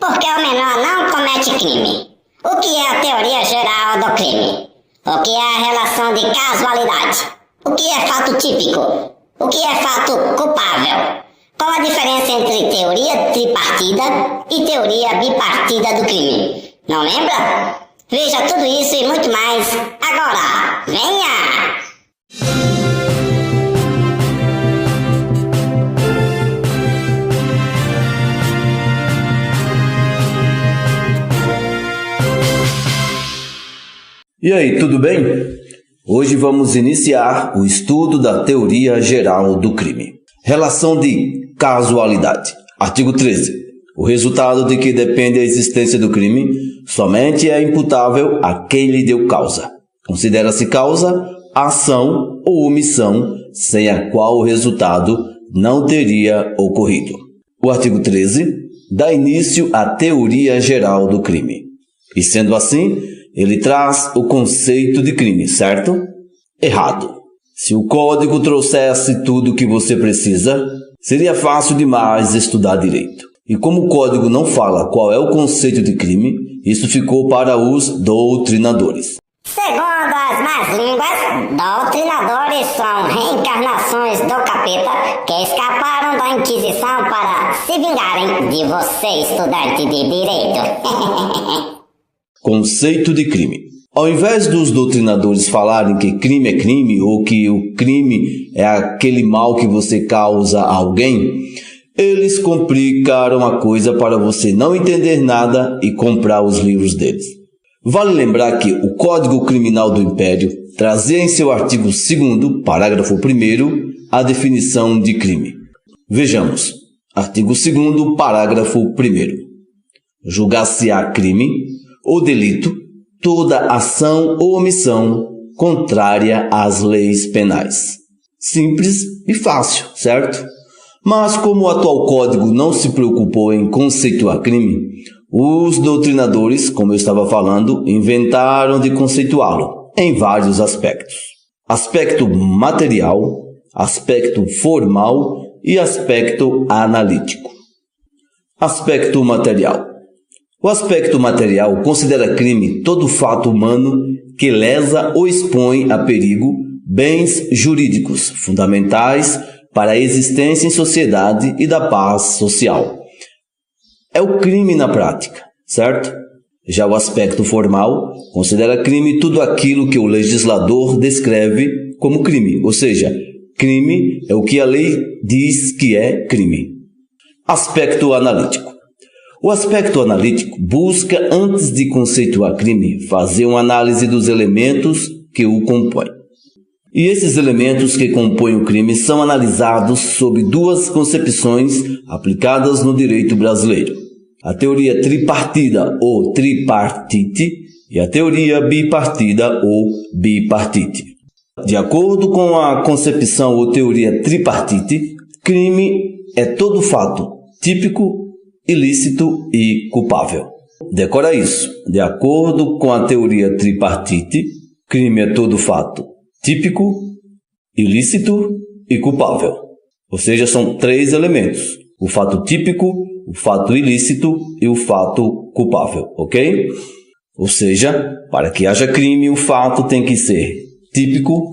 porque o menor não comete crime. O que é a teoria geral do crime? O que é a relação de casualidade? O que é fato típico? O que é fato culpável? Qual a diferença entre teoria tripartida e teoria bipartida do crime? Não lembra? Veja tudo isso e muito mais agora. Venha! E aí, tudo bem? Hoje vamos iniciar o estudo da teoria geral do crime. Relação de casualidade. Artigo 13. O resultado de que depende a existência do crime somente é imputável a quem lhe deu causa. Considera-se causa a ação ou omissão sem a qual o resultado não teria ocorrido. O artigo 13 dá início à teoria geral do crime. E sendo assim, ele traz o conceito de crime, certo? Errado. Se o código trouxesse tudo o que você precisa, seria fácil demais estudar direito. E como o código não fala qual é o conceito de crime, isso ficou para os doutrinadores. Segundo as más línguas, doutrinadores são reencarnações do capeta que escaparam da Inquisição para se vingarem de você, estudante de direito. Conceito de crime. Ao invés dos doutrinadores falarem que crime é crime ou que o crime é aquele mal que você causa a alguém, eles complicaram a coisa para você não entender nada e comprar os livros deles. Vale lembrar que o Código Criminal do Império trazia em seu artigo 2º, parágrafo 1º, a definição de crime. Vejamos. Artigo 2º, parágrafo 1º. Julgar-se-á crime ou delito toda ação ou omissão contrária às leis penais. Simples e fácil, certo? Mas como o atual código não se preocupou em conceituar crime, os doutrinadores, como eu estava falando, inventaram de conceituá-lo em vários aspectos. Aspecto material, aspecto formal e aspecto analítico. Aspecto material. O aspecto material considera crime todo fato humano que lesa ou expõe a perigo bens jurídicos fundamentais para a existência em sociedade e da paz social. É o crime na prática, certo? Já o aspecto formal considera crime tudo aquilo que o legislador descreve como crime, ou seja, crime é o que a lei diz que é crime. Aspecto analítico. O aspecto analítico busca, antes de conceituar crime, fazer uma análise dos elementos que o compõem. E esses elementos que compõem o crime são analisados sob duas concepções aplicadas no direito brasileiro: a teoria tripartida ou tripartite e a teoria bipartida ou bipartite. De acordo com a concepção ou teoria tripartite, crime é todo fato típico, ilícito e culpável. Decora isso. De acordo com a teoria tripartite, crime é todo fato típico, ilícito e culpável. Ou seja, são 3 elementos: o fato típico, o fato ilícito e o fato culpável, ok? Ou seja, para que haja crime, o fato tem que ser típico,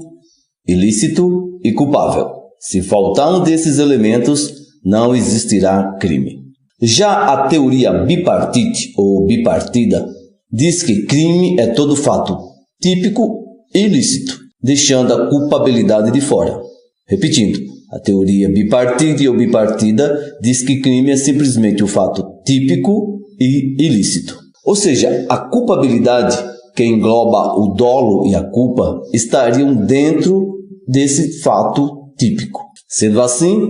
ilícito e culpável. Se faltar um desses elementos, não existirá crime. Já a teoria bipartite ou bipartida diz que crime é todo fato típico e ilícito, deixando a culpabilidade de fora. Repetindo, a teoria bipartite ou bipartida diz que crime é simplesmente o fato típico e ilícito. Ou seja, a culpabilidade, que engloba o dolo e a culpa, estariam dentro desse fato típico. Sendo assim,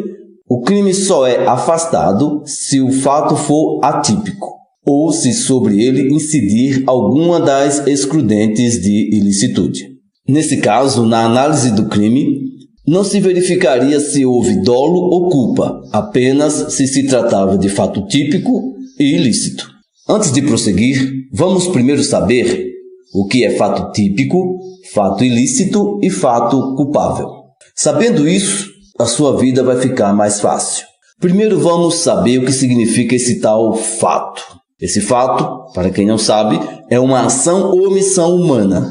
o crime só é afastado se o fato for atípico, ou se sobre ele incidir alguma das excludentes de ilicitude. Nesse caso, na análise do crime, não se verificaria se houve dolo ou culpa, apenas se tratava de fato típico e ilícito. Antes de prosseguir, vamos primeiro saber o que é fato típico, fato ilícito e fato culpável. Sabendo isso, a sua vida vai ficar mais fácil. Primeiro vamos saber o que significa esse tal fato. Esse fato, para quem não sabe, é uma ação ou omissão humana.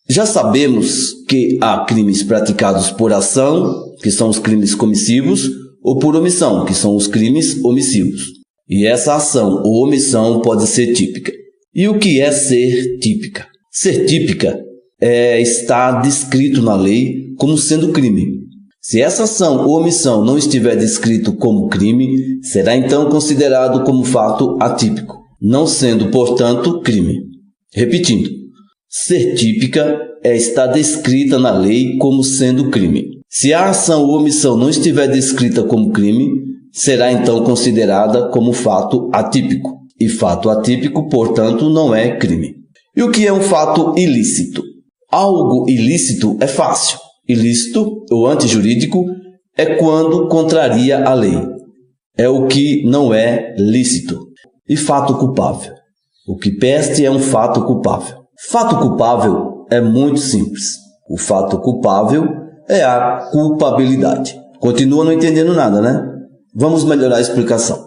Já sabemos que há crimes praticados por ação, que são os crimes comissivos, ou por omissão, que são os crimes omissivos. E essa ação ou omissão pode ser típica. E o que é ser típica? Ser típica é estar descrito na lei como sendo crime. Se essa ação ou omissão não estiver descrito como crime, será então considerado como fato atípico, não sendo, portanto, crime. Repetindo, ser típica é estar descrita na lei como sendo crime. Se a ação ou omissão não estiver descrita como crime, será então considerada como fato atípico. E fato atípico, portanto, não é crime. E o que é um fato ilícito? Algo ilícito é fácil. Ilícito, ou antijurídico, é quando contraria a lei. É o que não é lícito. E fato culpável? O que peste é um fato culpável. Fato culpável é muito simples. O fato culpável é a culpabilidade. Continua não entendendo nada, né? Vamos melhorar a explicação.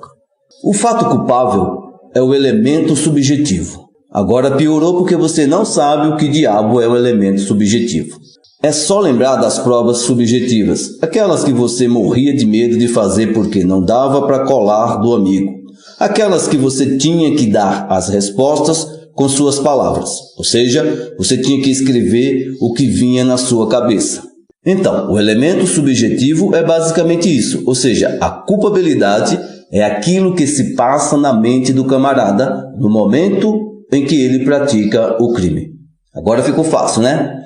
O fato culpável é o elemento subjetivo. Agora piorou porque você não sabe o que diabo é o elemento subjetivo. É só lembrar das provas subjetivas, aquelas que você morria de medo de fazer porque não dava para colar do amigo. Aquelas que você tinha que dar as respostas com suas palavras, ou seja, você tinha que escrever o que vinha na sua cabeça. Então, o elemento subjetivo é basicamente isso, ou seja, a culpabilidade é aquilo que se passa na mente do camarada no momento em que ele pratica o crime. Agora ficou fácil, né?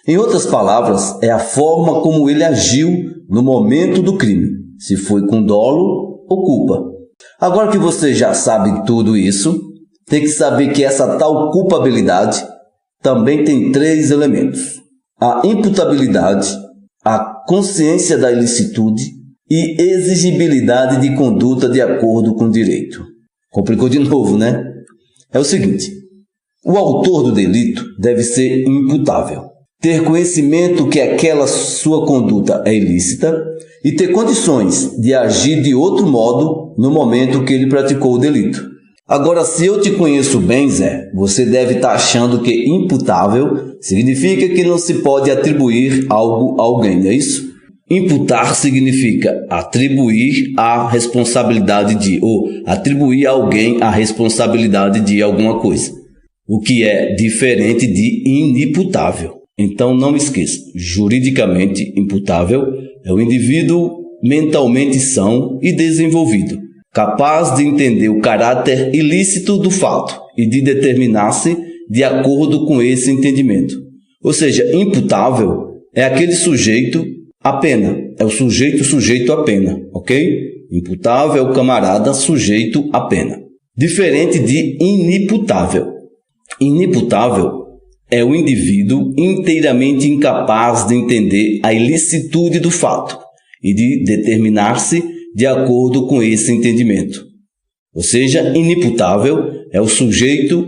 Em outras palavras, é a forma como ele agiu no momento do crime, se foi com dolo ou culpa. Agora que você já sabe tudo isso, tem que saber que essa tal culpabilidade também tem 3 elementos: a imputabilidade, a consciência da ilicitude e exigibilidade de conduta de acordo com o direito. Complicou de novo, né? É o seguinte: o autor do delito deve ser imputável, ter conhecimento que aquela sua conduta é ilícita e ter condições de agir de outro modo no momento que ele praticou o delito. Agora, se eu te conheço bem, Zé, você deve estar achando que imputável significa que não se pode atribuir algo a alguém, não é isso? Imputar significa atribuir a responsabilidade de, ou atribuir a alguém a responsabilidade de alguma coisa, o que é diferente de inimputável. Então não esqueça, juridicamente imputável é o indivíduo mentalmente são e desenvolvido, capaz de entender o caráter ilícito do fato e de determinar-se de acordo com esse entendimento. Ou seja, imputável é aquele sujeito à pena, é o sujeito à pena, ok? Imputável é o camarada sujeito à pena. Diferente de inimputável. Inimputável é o indivíduo inteiramente incapaz de entender a ilicitude do fato e de determinar-se de acordo com esse entendimento. Ou seja, inimputável é o sujeito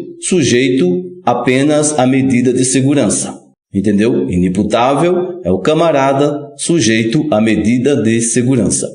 apenas à medida de segurança. Entendeu? Inimputável é o camarada sujeito à medida de segurança.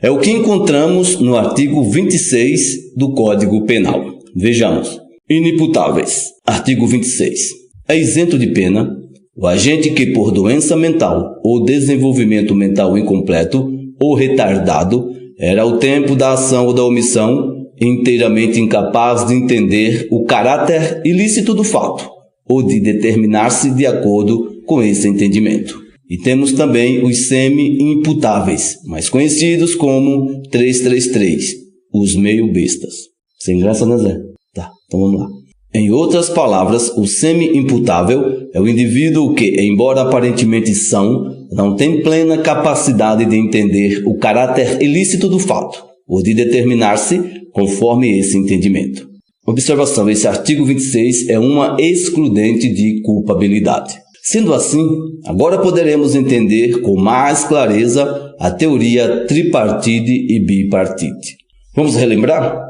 É o que encontramos no artigo 26 do Código Penal. Vejamos. Inimputáveis. Artigo 26. É isento de pena o agente que por doença mental ou desenvolvimento mental incompleto ou retardado era ao tempo da ação ou da omissão inteiramente incapaz de entender o caráter ilícito do fato ou de determinar-se de acordo com esse entendimento. E temos também os semi-imputáveis, mais conhecidos como 333, os meio bestas. Sem graça, né, Zé? Tá, então vamos lá. Em outras palavras, o semi-imputável é o indivíduo que, embora aparentemente são, não tem plena capacidade de entender o caráter ilícito do fato ou de determinar-se conforme esse entendimento. Observação: esse artigo 26 é uma excludente de culpabilidade. Sendo assim, agora poderemos entender com mais clareza a teoria tripartite e bipartite. Vamos relembrar?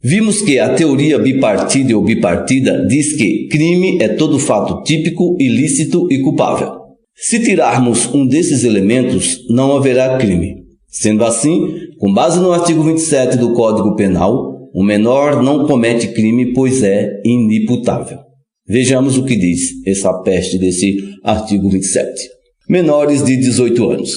Vimos que a teoria bipartite ou bipartida diz que crime é todo fato típico, ilícito e culpável. Se tirarmos um desses elementos, não haverá crime. Sendo assim, com base no artigo 27 do Código Penal, o menor não comete crime, pois é inimputável. Vejamos o que diz essa peste desse artigo 27. Menores de 18 anos.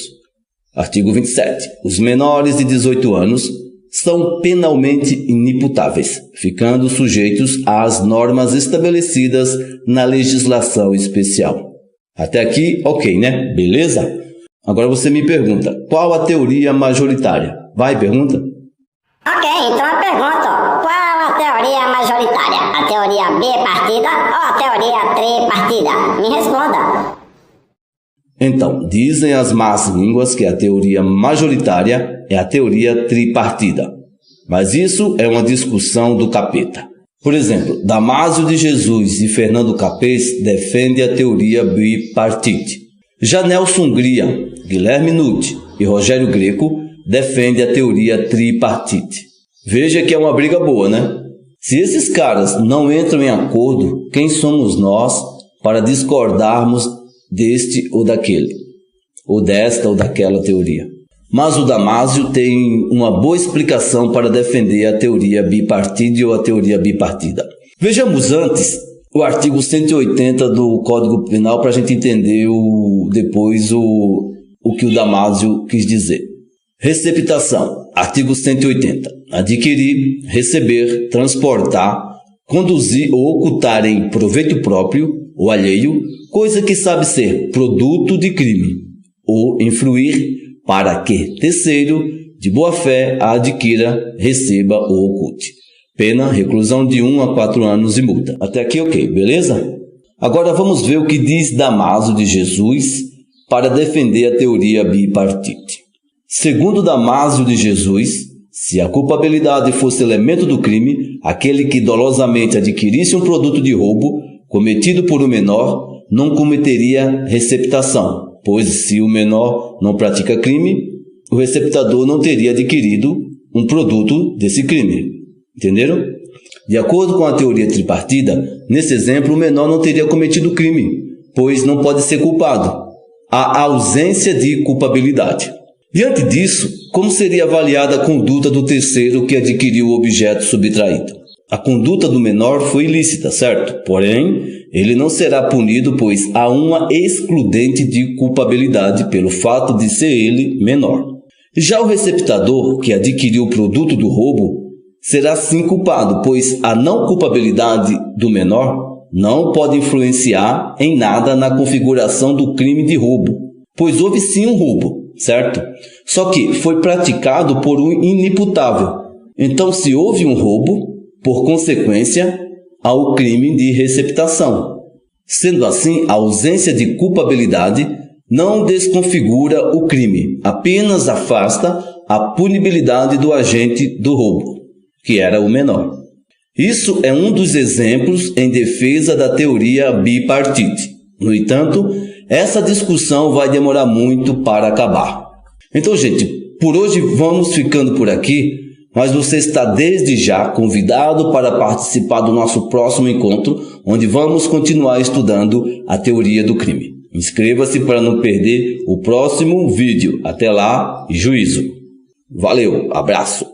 Artigo 27. Os menores de 18 anos são penalmente inimputáveis, ficando sujeitos às normas estabelecidas na legislação especial. Até aqui, ok, né? Beleza? Agora você me pergunta, qual a teoria majoritária? Vai, pergunta? Ok, então eu pergunto, qual a teoria majoritária? A teoria bipartida ou a teoria tripartida? Me responda. Então, dizem as más línguas que a teoria majoritária é a teoria tripartida. Mas isso é uma discussão do capeta. Por exemplo, Damásio de Jesus e Fernando Capês defendem a teoria bipartite. Já Nelson Hungria, Guilherme Nutt e Rogério Greco defendem a teoria tripartite. Veja que é uma briga boa, né? Se esses caras não entram em acordo, quem somos nós para discordarmos deste ou daquele, ou desta ou daquela teoria? Mas o Damásio tem uma boa explicação para defender a teoria bipartite ou a teoria bipartida. Vejamos antes o artigo 180 do Código Penal para a gente entender depois o que o Damásio quis dizer. Receptação, artigo 180. Adquirir, receber, transportar, conduzir ou ocultar em proveito próprio ou alheio, coisa que sabe ser produto de crime, ou influir para que terceiro, de boa fé, a adquira, receba ou oculte. Pena, reclusão de 1 a 4 anos e multa. Até aqui ok, beleza? Agora vamos ver o que diz Damásio de Jesus para defender a teoria bipartite. Segundo Damásio de Jesus, se a culpabilidade fosse elemento do crime, aquele que dolosamente adquirisse um produto de roubo cometido por um menor não cometeria receptação, pois se o menor não pratica crime, o receptador não teria adquirido um produto desse crime. Entenderam? De acordo com a teoria tripartida, nesse exemplo o menor não teria cometido crime, pois não pode ser culpado. Há ausência de culpabilidade. Diante disso, como seria avaliada a conduta do terceiro que adquiriu o objeto subtraído? A conduta do menor foi ilícita, certo? Porém, ele não será punido, pois há uma excludente de culpabilidade pelo fato de ser ele menor. Já o receptador, que adquiriu o produto do roubo, será sim culpado, pois a não culpabilidade do menor não pode influenciar em nada na configuração do crime de roubo, pois houve sim um roubo, certo? Só que foi praticado por um inimputável. Então, se houve um roubo, por consequência, há o crime de receptação. Sendo assim, a ausência de culpabilidade não desconfigura o crime, apenas afasta a punibilidade do agente do roubo, que era o menor. Isso é um dos exemplos em defesa da teoria bipartite. No entanto, essa discussão vai demorar muito para acabar. Então, gente, por hoje vamos ficando por aqui, mas você está desde já convidado para participar do nosso próximo encontro, onde vamos continuar estudando a teoria do crime. Inscreva-se para não perder o próximo vídeo. Até lá e juízo. Valeu, abraço!